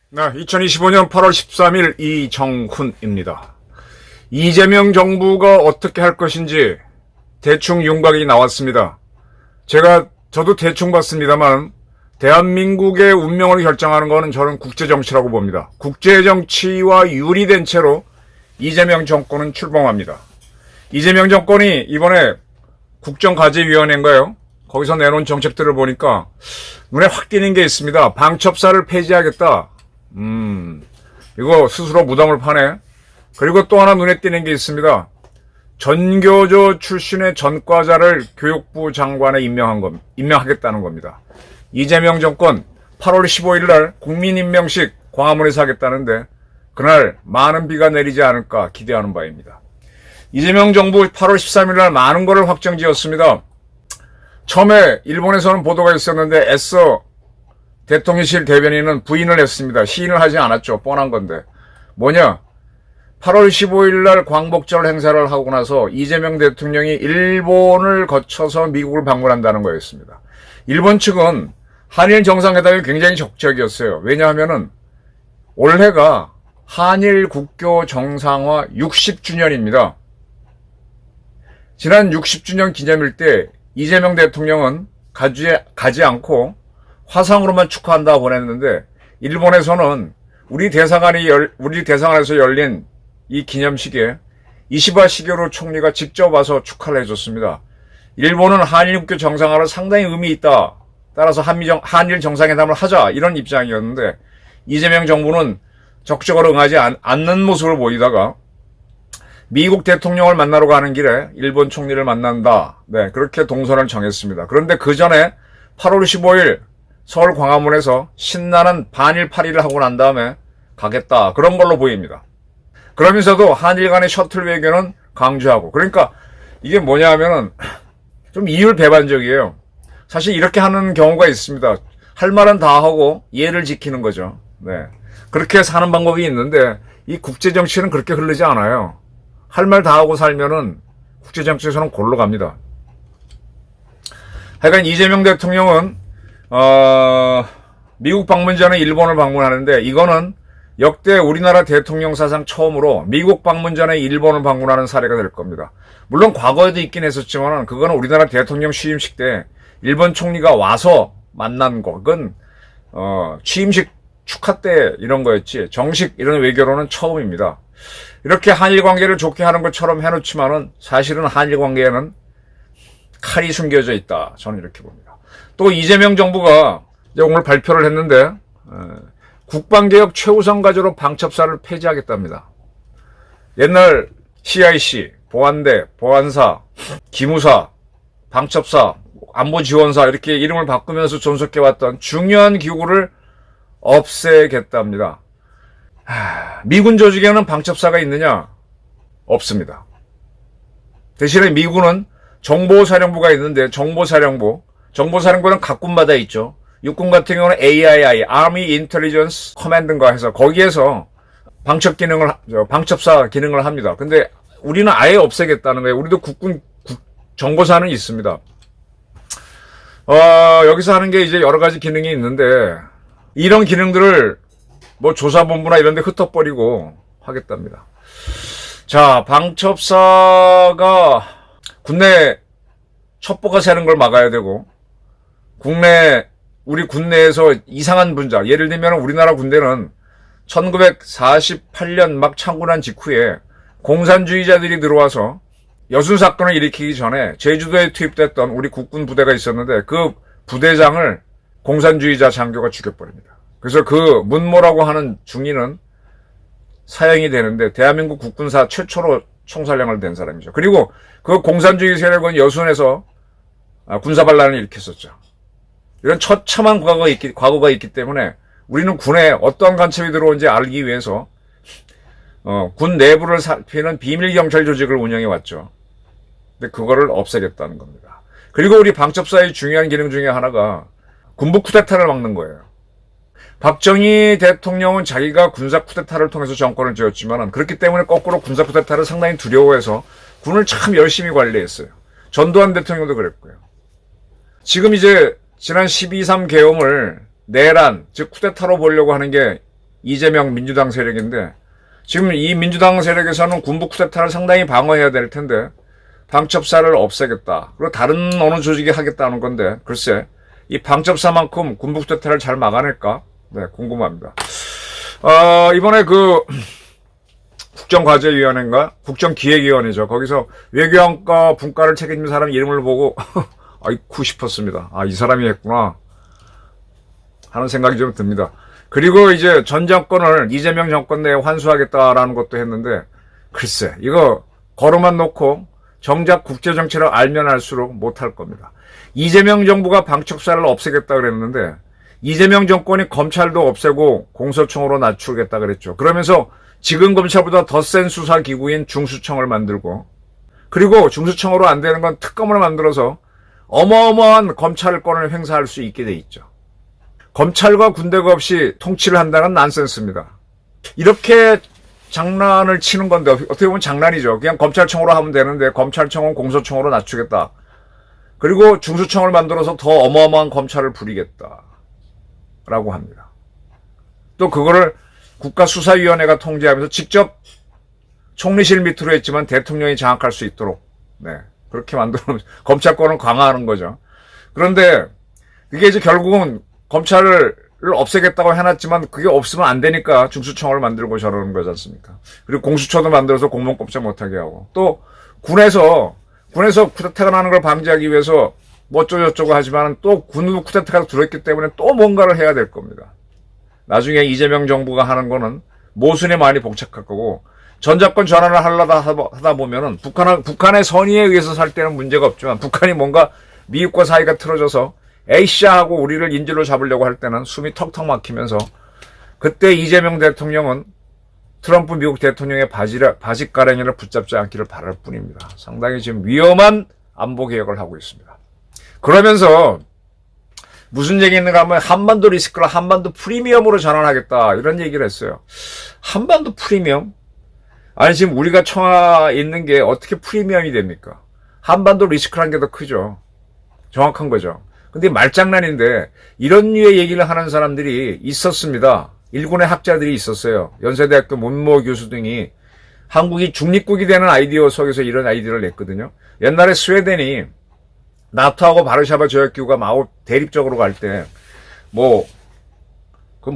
네, 2025년 8월 13일 이정훈입니다. 이재명 정부가 어떻게 할 것인지 대충 윤곽이 나왔습니다. 저도 대충 봤습니다만 대한민국의 운명을 결정하는 것은 저는 국제정치라고 봅니다. 국제정치와 유리된 채로 이재명 정권은 출범합니다. 이재명 정권이 이번에 국정과제위원회인가요? 거기서 내놓은 정책들을 보니까 눈에 확 띄는 게 있습니다. 방첩사를 폐지하겠다. 이거 스스로 무덤을 파네. 그리고 또 하나 눈에 띄는 게 있습니다. 전교조 출신의 전과자를 교육부 장관에 임명하겠다는 겁니다. 이재명 정권 8월 15일 날 국민임명식 광화문에서 하겠다는데 그날 많은 비가 내리지 않을까 기대하는 바입니다. 이재명 정부 8월 13일 날 많은 것을 확정지었습니다. 처음에 일본에서는 보도가 있었는데 애써 대통령실 대변인은 부인을 했습니다. 시인을 하지 않았죠. 뻔한 건데. 뭐냐? 8월 15일 날 광복절 행사를 하고 나서 이재명 대통령이 일본을 거쳐서 미국을 방문한다는 거였습니다. 일본 측은 한일 정상회담이 굉장히 적극적이었어요. 왜냐하면은 올해가 한일 국교 정상화 60주년입니다. 지난 60주년 기념일 때 이재명 대통령은 가지 않고 화상으로만 축하한다 보냈는데 일본에서는 우리 대사관에서 열린 이 기념식에 이시바 시게루 총리가 직접 와서 축하를 해줬습니다. 일본은 한일 국교 정상화를 상당히 의미 있다. 따라서 한일 정상회담을 하자 이런 입장이었는데 이재명 정부는 적극적으로 응하지 않는 모습을 보이다가 미국 대통령을 만나러 가는 길에 일본 총리를 만난다. 네, 그렇게 동선을 정했습니다. 그런데 그 전에 8월 15일 서울 광화문에서 신나는 반일 파리를 하고 난 다음에 가겠다. 그런 걸로 보입니다. 그러면서도 한일 간의 셔틀 외교는 강조하고. 그러니까 이게 뭐냐 하면은 좀 이율배반적이에요. 사실 이렇게 하는 경우가 있습니다. 할 말은 다 하고 예를 지키는 거죠. 네. 그렇게 사는 방법이 있는데 이 국제정치는 그렇게 흐르지 않아요. 할 말 다 하고 살면은 국제정치에서는 골로 갑니다. 하여간 이재명 대통령은 미국 방문 전에 일본을 방문하는데 이거는 역대 우리나라 대통령 사상 처음으로 미국 방문 전에 일본을 방문하는 사례가 될 겁니다. 물론 과거에도 있긴 했었지만 그거는 우리나라 대통령 취임식 때 일본 총리가 와서 만난 거. 그건 취임식 축하 때 이런 거였지 정식 이런 외교로는 처음입니다. 이렇게 한일 관계를 좋게 하는 것처럼 해놓지만은 사실은 한일 관계에는 칼이 숨겨져 있다. 저는 이렇게 봅니다. 또 이재명 정부가 이제 오늘 발표를 했는데 국방개혁 최우선 과제로 방첩사를 폐지하겠답니다. 옛날 CIC, 보안대, 보안사, 기무사, 방첩사, 안보지원사 이렇게 이름을 바꾸면서 존속해왔던 중요한 기구를 없애겠답니다. 미군 조직에는 방첩사가 있느냐? 없습니다. 대신에 미군은 정보사령부가 있는데 정보사령부는 각 군마다 있죠. 육군 같은 경우는 AII, Army Intelligence Command인가 해서 거기에서 방첩사 기능을 합니다. 근데 우리는 아예 없애겠다는 거예요. 우리도 국군 정보사는 있습니다. 여기서 하는 게 이제 여러 가지 기능이 있는데 이런 기능들을 뭐 조사본부나 이런 데 흩어버리고 하겠답니다. 자, 방첩사가 국내 첩보가 새는 걸 막아야 되고 우리 군내에서 이상한 분자, 예를 들면 우리나라 군대는 1948년 막 창군한 직후에 공산주의자들이 들어와서 여순 사건을 일으키기 전에 제주도에 투입됐던 우리 국군 부대가 있었는데 그 부대장을 공산주의자 장교가 죽여버립니다. 그래서 그 문모라고 하는 중위는 사형이 되는데 대한민국 국군사 최초로 총살령을 낸 사람이죠. 그리고 그 공산주의 세력은 여순에서 군사반란을 일으켰었죠. 이런 처참한 과거가 있기 때문에 우리는 군에 어떠한 간첩이 들어온지 알기 위해서 군 내부를 살피는 비밀경찰 조직을 운영해 왔죠. 근데 그거를 없애겠다는 겁니다. 그리고 우리 방첩사의 중요한 기능 중에 하나가 군부 쿠데타를 막는 거예요. 박정희 대통령은 자기가 군사 쿠데타를 통해서 정권을 지었지만 그렇기 때문에 거꾸로 군사 쿠데타를 상당히 두려워해서 군을 참 열심히 관리했어요. 전두환 대통령도 그랬고요. 지금 이제 지난 12.3 계엄을 내란, 즉 쿠데타로 보려고 하는 게 이재명 민주당 세력인데 지금 이 민주당 세력에서는 군부 쿠데타를 상당히 방어해야 될 텐데 방첩사를 없애겠다. 그리고 다른 어느 조직이 하겠다는 건데 글쎄 이 방첩사만큼 군부 쿠데타를 잘 막아낼까? 네, 궁금합니다. 이번에 국정과제위원회인가? 국정기획위원회죠. 거기서 외교안과 분과를 책임진 사람 이름을 보고 아이쿠 싶었습니다. 이 사람이 했구나 하는 생각이 좀 듭니다. 그리고 이제 전 정권을 이재명 정권 내에 환수하겠다라는 것도 했는데 글쎄 이거 걸어만 놓고 정작 국제정치를 알면 알수록 못할 겁니다. 이재명 정부가 방첩사를 없애겠다 그랬는데 이재명 정권이 검찰도 없애고 공소청으로 낮추겠다 그랬죠. 그러면서 지금 검찰보다 더 센 수사기구인 중수청을 만들고 그리고 중수청으로 안 되는 건 특검을 만들어서 어마어마한 검찰권을 행사할 수 있게 돼 있죠. 검찰과 군대가 없이 통치를 한다는 난센스입니다. 이렇게 장난을 치는 건데 어떻게 보면 장난이죠. 그냥 검찰청으로 하면 되는데 검찰청은 공소청으로 낮추겠다. 그리고 중수청을 만들어서 더 어마어마한 검찰을 부리겠다. 라고 합니다. 또 그거를 국가수사위원회가 통제하면서 직접 총리실 밑으로 했지만 대통령이 장악할 수 있도록 그렇게 만들면 검찰권을 강화하는 거죠. 그런데 그게 이제 결국은 검찰을 없애겠다고 해놨지만 그게 없으면 안 되니까 중수청을 만들고 저러는 거지 않습니까? 그리고 공수처도 만들어서 공무원 꼼짝 못하게 하고 또 군에서 쿠데타가 나는 걸 방지하기 위해서 뭐 어쩌고저쩌고 하지만 또 군부 쿠데타가 들어있기 때문에 또 뭔가를 해야 될 겁니다. 나중에 이재명 정부가 하는 거는 모순이 많이 복잡할 거고 전작권 전환을 하다 보면은 북한의 선의에 의해서 살 때는 문제가 없지만 북한이 뭔가 미국과 사이가 틀어져서 에이씨야 하고 우리를 인질로 잡으려고 할 때는 숨이 턱턱 막히면서 그때 이재명 대통령은 트럼프 미국 대통령의 바지가랑이를 붙잡지 않기를 바랄 뿐입니다. 상당히 지금 위험한 안보 개혁을 하고 있습니다. 그러면서 무슨 얘기 있는가 하면 한반도 리스크를 한반도 프리미엄으로 전환하겠다 이런 얘기를 했어요. 한반도 프리미엄? 아니 지금 우리가 처해 있는 게 어떻게 프리미엄이 됩니까? 한반도 리스크라는 게 더 크죠. 정확한 거죠. 근데 말장난인데 이런 류의 얘기를 하는 사람들이 있었습니다. 일본의 학자들이 있었어요. 연세대학교 문모 교수 등이 한국이 중립국이 되는 아이디어 속에서 이런 아이디어를 냈거든요. 옛날에 스웨덴이 나토하고 바르샤바 조약기구가 마오 대립적으로 갈 때 그건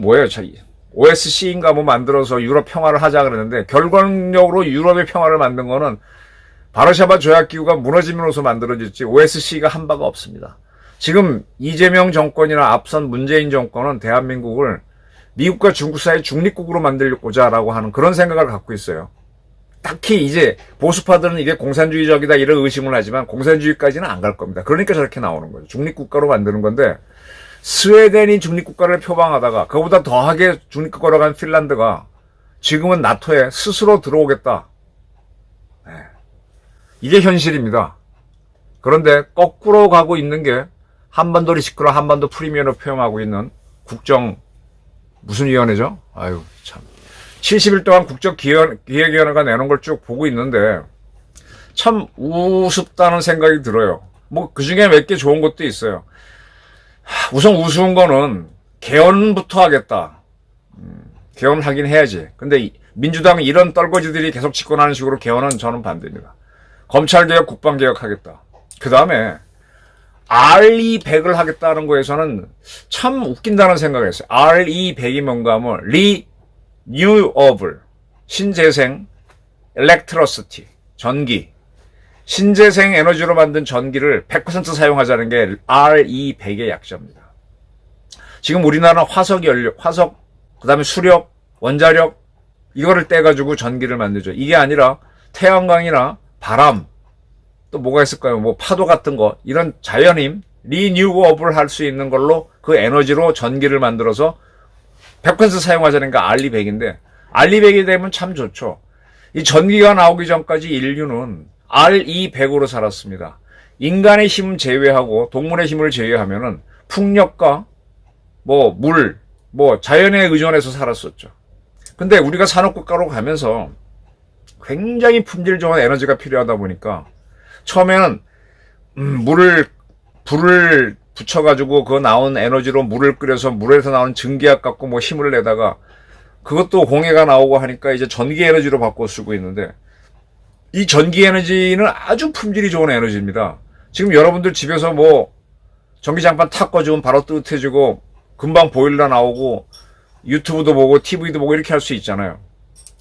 뭐예요? OSC인가 만들어서 유럽 평화를 하자 그러는데 결과적으로 유럽의 평화를 만든 거는 바르샤바 조약기구가 무너짐으로써 만들어졌지 OSC가 한 바가 없습니다. 지금 이재명 정권이나 앞선 문재인 정권은 대한민국을 미국과 중국 사이 중립국으로 만들고자 라고 하는 그런 생각을 갖고 있어요. 딱히 이제 보수파들은 이게 공산주의적이다 이런 의심을 하지만 공산주의까지는 안 갈 겁니다. 그러니까 저렇게 나오는 거죠. 중립국가로 만드는 건데 스웨덴이 중립국가를 표방하다가 그보다 더하게 중립국가로 간 핀란드가 지금은 나토에 스스로 들어오겠다. 이게 현실입니다. 그런데 거꾸로 가고 있는 게 한반도 리스크로 한반도 프리미엄을 표현하고 있는 무슨 위원회죠? 아유 참 70일 동안 국정기획위원회가 내놓은 걸 쭉 보고 있는데 참 우습다는 생각이 들어요. 그 중에 몇 개 좋은 것도 있어요. 우선 우스운 거는 개헌부터 하겠다. 개헌을 하긴 해야지. 근데 민주당 이런 떨거지들이 계속 집권하는 식으로 개헌은 저는 반대입니다. 검찰개혁, 국방개혁 하겠다. 그 다음에 RE100을 하겠다는 거에서는 참 웃긴다는 생각을 했어요. RE100이 뭔가 하면 Renewable, 신재생, Electricity, 전기, 신재생 에너지로 만든 전기를 100% 사용하자는 게 RE100의 약자입니다. 지금 우리나라는 화석, 그 다음에 수력, 원자력, 이거를 떼가지고 전기를 만들죠. 이게 아니라 태양광이나 바람, 또 뭐가 있을까요? 파도 같은 거, 이런 자연임, 리뉴어블 할 수 있는 걸로 그 에너지로 전기를 만들어서 100% 사용하자는 게 RE100인데, RE100이 되면 참 좋죠. 이 전기가 나오기 전까지 인류는 RE100으로 살았습니다. 인간의 힘 제외하고 동물의 힘을 제외하면은 풍력과 물, 뭐 자연에 의존해서 살았었죠. 근데 우리가 산업국가로 가면서 굉장히 품질 좋은 에너지가 필요하다 보니까 처음에는 불을 붙여가지고 그 나온 에너지로 물을 끓여서 물에서 나온 증기압 갖고 뭐 힘을 내다가 그것도 공해가 나오고 하니까 이제 전기 에너지로 바꿔 쓰고 있는데 이 전기 에너지는 아주 품질이 좋은 에너지입니다. 지금 여러분들 집에서 뭐 전기장판 탁 꺼주면 바로 뜨뜻해지고 금방 보일러 나오고 유튜브도 보고 TV도 보고 이렇게 할 수 있잖아요.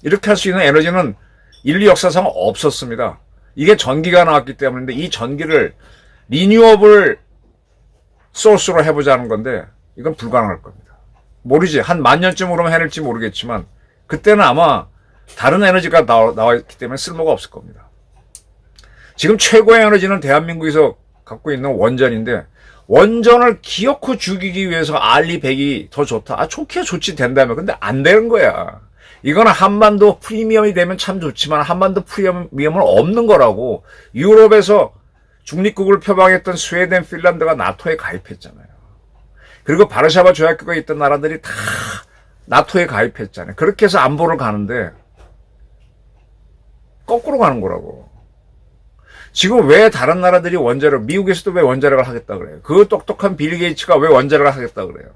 이렇게 할 수 있는 에너지는 인류 역사상 없었습니다. 이게 전기가 나왔기 때문인데 이 전기를 리뉴어블 소스로 해보자는 건데 이건 불가능할 겁니다. 모르지. 한 10,000년쯤으로는 해낼지 모르겠지만 그때는 아마 다른 에너지가 나왔기 때문에 쓸모가 없을 겁니다. 지금 최고의 에너지는 대한민국에서 갖고 있는 원전인데 원전을 기어코 죽이기 위해서 알리 100이 더 좋다. 좋기야 좋지 된다면. 근데 안 되는 거야. 이거는 한반도 프리미엄이 되면 참 좋지만 한반도 프리미엄은 없는 거라고. 유럽에서 중립국을 표방했던 스웨덴, 핀란드가 나토에 가입했잖아요. 그리고 바르샤바 조약국에 있던 나라들이 다 나토에 가입했잖아요. 그렇게 해서 안보를 가는데 거꾸로 가는 거라고. 지금 왜 다른 나라들이 원자력, 미국에서도 왜 원자력을 하겠다 그래요? 그 똑똑한 빌 게이츠가 왜 원자력을 하겠다 그래요?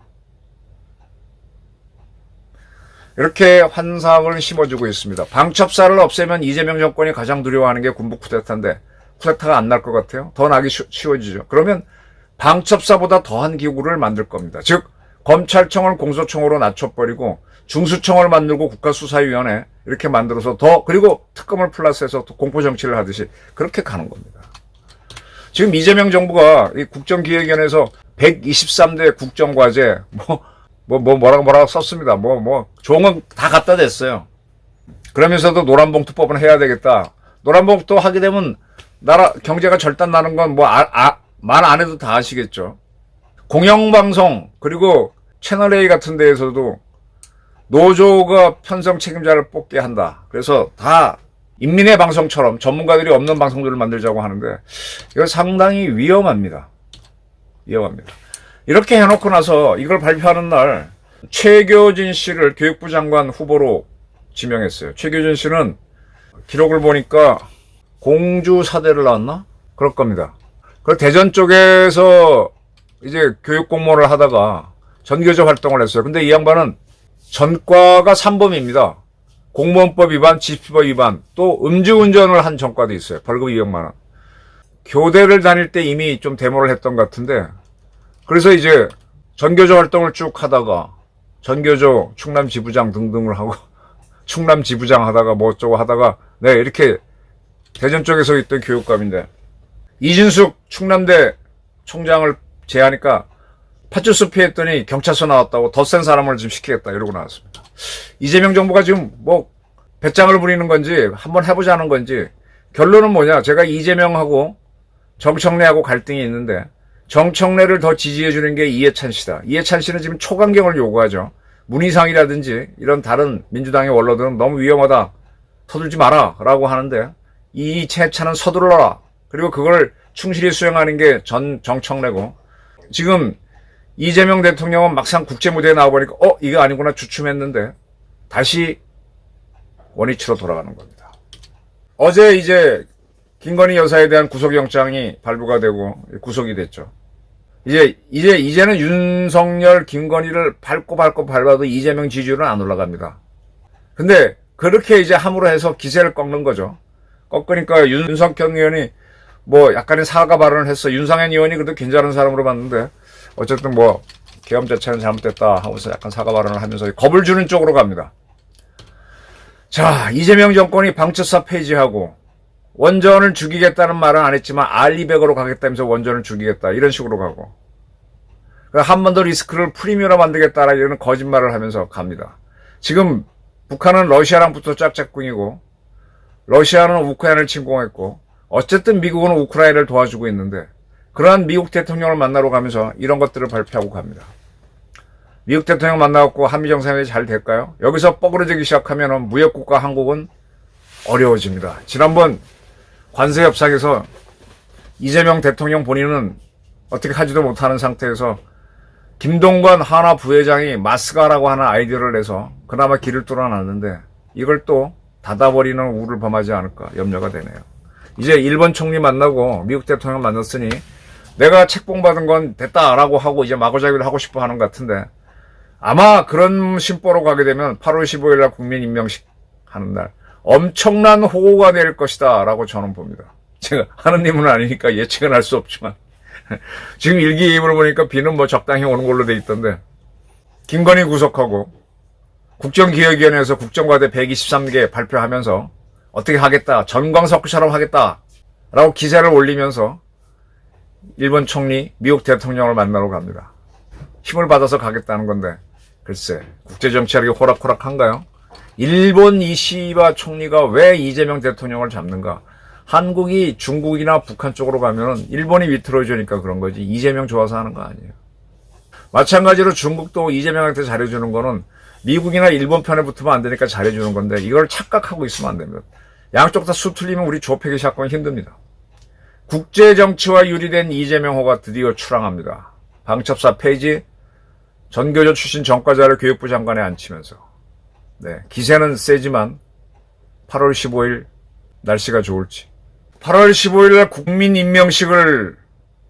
이렇게 환상을 심어주고 있습니다. 방첩사를 없애면 이재명 정권이 가장 두려워하는 게 군부 쿠데타인데 쿠데타가 안 날 것 같아요? 더 나기 쉬워지죠. 그러면 방첩사보다 더한 기구를 만들 겁니다. 즉 검찰청을 공소청으로 낮춰버리고 중수청을 만들고 국가수사위원회 이렇게 만들어서 더 그리고 특검을 플러스해서 공포정치를 하듯이 그렇게 가는 겁니다. 지금 이재명 정부가 이 국정기획위원회에서 123대 국정과제 뭐라고 썼습니다. 좋은 건 다 갖다 댔어요. 그러면서도 노란봉투법은 해야 되겠다. 노란봉투 하게 되면 나라 경제가 절단 나는 건 말 안 해도 다 아시겠죠. 공영방송 그리고 채널A 같은 데에서도 노조가 편성 책임자를 뽑게 한다. 그래서 다 인민의 방송처럼 전문가들이 없는 방송들을 만들자고 하는데 이거 상당히 위험합니다. 위험합니다. 이렇게 해놓고 나서 이걸 발표하는 날 최교진 씨를 교육부 장관 후보로 지명했어요. 최교진 씨는 기록을 보니까 공주 사대를 나왔나? 그럴 겁니다. 그 대전 쪽에서 이제 교육 공무원을 하다가 전교조 활동을 했어요. 근데 이 양반은 전과가 3범입니다. 공무원법 위반, 지피법 위반, 또 음주운전을 한 전과도 있어요. 벌금 200만 원. 교대를 다닐 때 이미 좀 데모를 했던 것 같은데 그래서 이제 전교조 활동을 쭉 하다가 전교조 충남 지부장 등등을 하고 충남 지부장 하다가 뭐 어쩌고 하다가 네 이렇게 대전 쪽에서 있던 교육감인데 이진숙 충남대 총장을 제하니까 파출소 피했더니 경찰서 나왔다고 더 센 사람을 좀 시키겠다 이러고 나왔습니다. 이재명 정부가 지금 뭐 배짱을 부리는 건지 한번 해보자는 건지 결론은 뭐냐. 제가 이재명하고 정청래하고 갈등이 있는데 정청래를 더 지지해주는 게 이해찬 씨다. 이해찬 씨는 지금 초강경을 요구하죠. 문희상이라든지 이런 다른 민주당의 원로들은 너무 위험하다. 서둘지 마라 라고 하는데 이해찬은 서둘러라. 그리고 그걸 충실히 수행하는 게 정청래고 지금 이재명 대통령은 막상 국제무대에 나와보니까 이거 아니구나 주춤했는데 다시 원위치로 돌아가는 겁니다. 어제 이제 김건희 여사에 대한 구속영장이 발부가 되고 구속이 됐죠. 이제는 윤석열, 김건희를 밟고 밟아도 이재명 지지율은 안 올라갑니다. 근데 그렇게 이제 함으로 해서 기세를 꺾는 거죠. 꺾으니까 윤석열 의원이 뭐 약간의 사과 발언을 했어. 윤상현 의원이 그래도 괜찮은 사람으로 봤는데 어쨌든 뭐 계엄 자체는 잘못됐다 하면서 약간 사과 발언을 하면서 겁을 주는 쪽으로 갑니다. 자, 이재명 정권이 방첩사 폐지하고 원전을 죽이겠다는 말은 안 했지만 알리백으로 가겠다면서 원전을 죽이겠다 이런 식으로 가고 한 번 더 리스크를 프리미어로 만들겠다라 이런 거짓말을 하면서 갑니다. 지금 북한은 러시아랑 붙어 짝짝꿍이고 러시아는 우크라이나를 침공했고 어쨌든 미국은 우크라이나를 도와주고 있는데 그러한 미국 대통령을 만나러 가면서 이런 것들을 발표하고 갑니다. 미국 대통령 만나갖고 한미정상회담이 잘 될까요? 여기서 뻐그러지기 시작하면 무역국가 한국은 어려워집니다. 지난번 관세 협상에서 이재명 대통령 본인은 어떻게 하지도 못하는 상태에서 김동관 하나 부회장이 마스가라고 하는 아이디어를 내서 그나마 길을 뚫어놨는데 이걸 또 닫아버리는 우를 범하지 않을까 염려가 되네요. 이제 일본 총리 만나고 미국 대통령 만났으니 내가 책봉 받은 건 됐다라고 하고 이제 마구잡이를 하고 싶어 하는 것 같은데 아마 그런 심보로 가게 되면 8월 15일 날 국민 임명식 하는 날 엄청난 호우가 될 것이다 라고 저는 봅니다. 제가 하느님은 아니니까 예측은 할 수 없지만 지금 일기예보를 보니까 비는 뭐 적당히 오는 걸로 돼 있던데 김건희 구속하고 국정기획위원회에서 국정과제 123개 발표하면서 어떻게 하겠다 전광석처럼 하겠다 라고 기사를 올리면서 일본 총리 미국 대통령을 만나러 갑니다. 힘을 받아서 가겠다는 건데 글쎄 국제정치하기 호락호락한가요? 일본 이시바 총리가 왜 이재명 대통령을 잡는가? 한국이 중국이나 북한 쪽으로 가면은 일본이 위태로워지니까 그런 거지 이재명 좋아서 하는 거 아니에요. 마찬가지로 중국도 이재명한테 잘해주는 거는 미국이나 일본 편에 붙으면 안 되니까 잘해주는 건데 이걸 착각하고 있으면 안 됩니다. 양쪽 다 수 틀리면 우리 조폐기 사건이 힘듭니다. 국제정치와 유리된 이재명호가 드디어 출항합니다. 방첩사 폐지, 전교조 출신 전과자를 교육부 장관에 앉히면서 기세는 세지만 8월 15일 날씨가 좋을지 8월 15일 날 국민 임명식을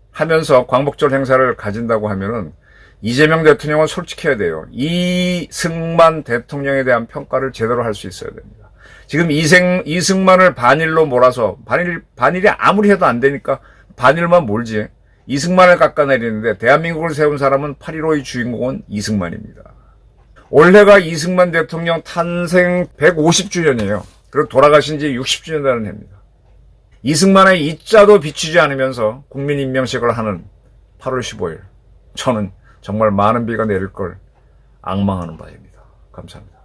하면서 광복절 행사를 가진다고 하면은 이재명 대통령은 솔직해야 돼요. 이승만 대통령에 대한 평가를 제대로 할 수 있어야 됩니다. 지금 이승만을 반일로 몰아서 반일이 아무리 해도 안 되니까 반일만 몰지 이승만을 깎아내리는데 대한민국을 세운 사람은 8.15의 주인공은 이승만입니다. 올해가 이승만 대통령 탄생 150주년이에요. 그리고 돌아가신 지 60주년 되는 해입니다. 이승만의 이자도 비추지 않으면서 국민 임명식을 하는 8월 15일 저는 정말 많은 비가 내릴 걸 앙망하는 바입니다. 감사합니다.